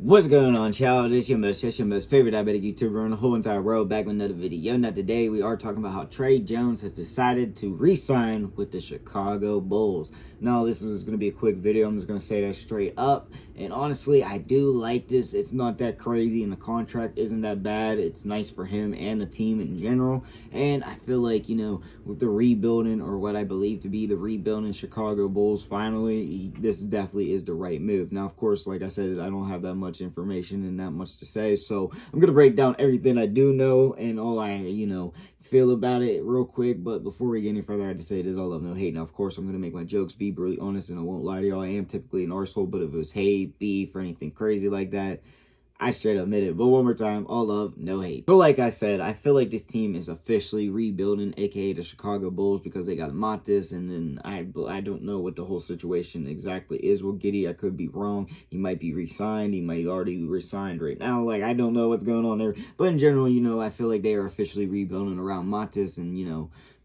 What's going on, child? It's your most favorite diabetic YouTuber in the whole entire world, back with another video. Now today we are talking about how Trey Jones has decided to re-sign with the Chicago Bulls. Now this is going to be a quick video. I'm just going to say that straight up. And honestly, I do like this. It's not that crazy and the contract isn't that bad. It's nice for him and the team in general. And I feel like, with the rebuilding, or what I believe to be the rebuilding Chicago Bulls finally, this definitely is the right move. Now, of course, like I said, I don't have that much information and that much to say, so I'm gonna break down everything I do know and all I feel about it real quick. But before we get any further, I have to say there's all love, no hate. Now, of course, I'm gonna make my jokes, be brutally honest, and I won't lie to y'all. I am typically an arsehole, but if it was hate, beef, or anything crazy like that, I straight up admit it. But one more time, all love, no hate. So like I said, I feel like this team is officially rebuilding, aka the Chicago Bulls, because they got Matis, and then I don't know what the whole situation exactly is with Giddey. I could be wrong. He might be re-signed. He might already be re-signed right now. Like, I don't know what's going on there. But in general, I feel like they are officially rebuilding around Matis and,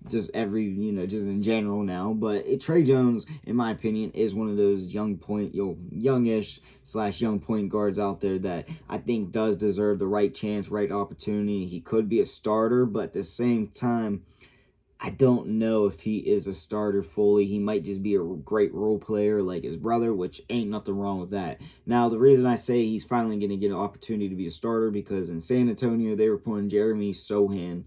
just just in general now. But Trey Jones, in my opinion, is one of those youngish / young point guards out there that I think does deserve the right chance, right opportunity. He could be a starter, but at the same time, I don't know if he is a starter fully. He might just be a great role player like his brother, which ain't nothing wrong with that. Now, the reason I say he's finally going to get an opportunity to be a starter, because in San Antonio, they were putting Jeremy Sohan.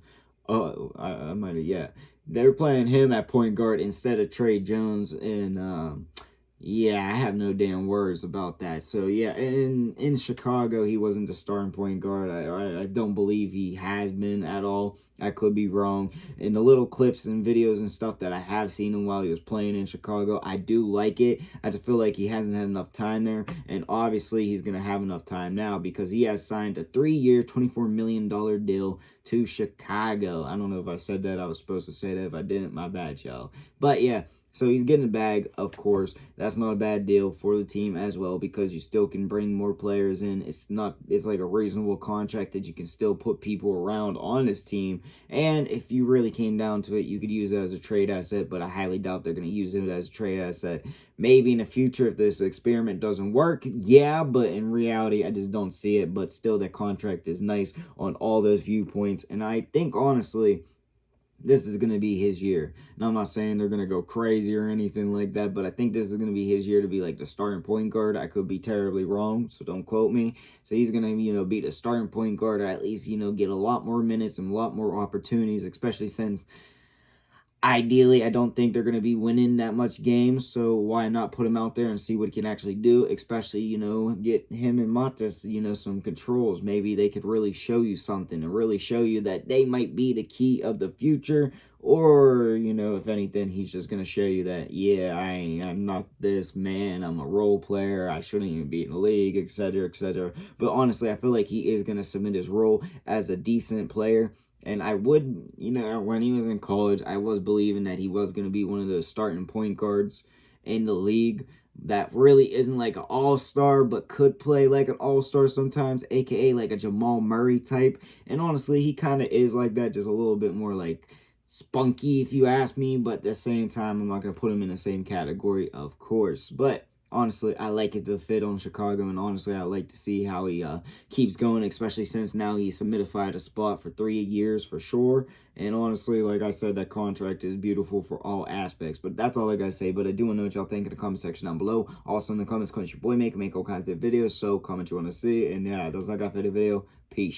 I might have, yeah. They were playing him at point guard instead of Trey Jones, and yeah, I have no damn words about that. So yeah, in Chicago, he wasn't the starting point guard. I don't believe he has been at all. I could be wrong. In the little clips and videos and stuff that I have seen him while he was playing in Chicago, I do like it. I just feel like he hasn't had enough time there, and obviously he's going to have enough time now because he has signed a 3-year, $24 million deal to Chicago. I don't know if I said that. I was supposed to say that. If I didn't, my bad, y'all. But yeah. So he's getting a bag, of course. That's not a bad deal for the team as well, because you still can bring more players in. It's like a reasonable contract that you can still put people around on this team. And if you really came down to it, you could use it as a trade asset, but I highly doubt they're going to use it as a trade asset. Maybe in the future if this experiment doesn't work, yeah, but in reality, I just don't see it. But still, that contract is nice on all those viewpoints. And I think, honestly, this is going to be his year. Now, I'm not saying they're going to go crazy or anything like that, but I think this is going to be his year to be like the starting point guard. I could be terribly wrong, so don't quote me. So he's going to, be the starting point guard, or at least, get a lot more minutes and a lot more opportunities, especially since ideally, I don't think they're going to be winning that much games, so why not put him out there and see what he can actually do, especially, get him and Matis, some controls. Maybe they could really show you something and really show you that they might be the key of the future, or, if anything, he's just going to show you that, yeah, I'm not this man, I'm a role player, I shouldn't even be in the league, etc., etc. But honestly, I feel like he is going to submit his role as a decent player. And I would, when he was in college, I was believing that he was going to be one of those starting point guards in the league that really isn't like an all-star, but could play like an all-star sometimes, aka like a Jamal Murray type. And honestly, he kind of is like that, just a little bit more like spunky, if you ask me. But at the same time, I'm not going to put him in the same category, of course. But honestly, I like it to fit on Chicago, and honestly, I like to see how he keeps going, especially since now he's solidified a spot for 3 years for sure. And honestly, like I said, that contract is beautiful for all aspects. But that's all I gotta say. But I do want to know what y'all think in the comment section down below. Also in the comments, comment your boy make all kinds of videos, so comment you want to see. And yeah, that's all I got for the video. Peace.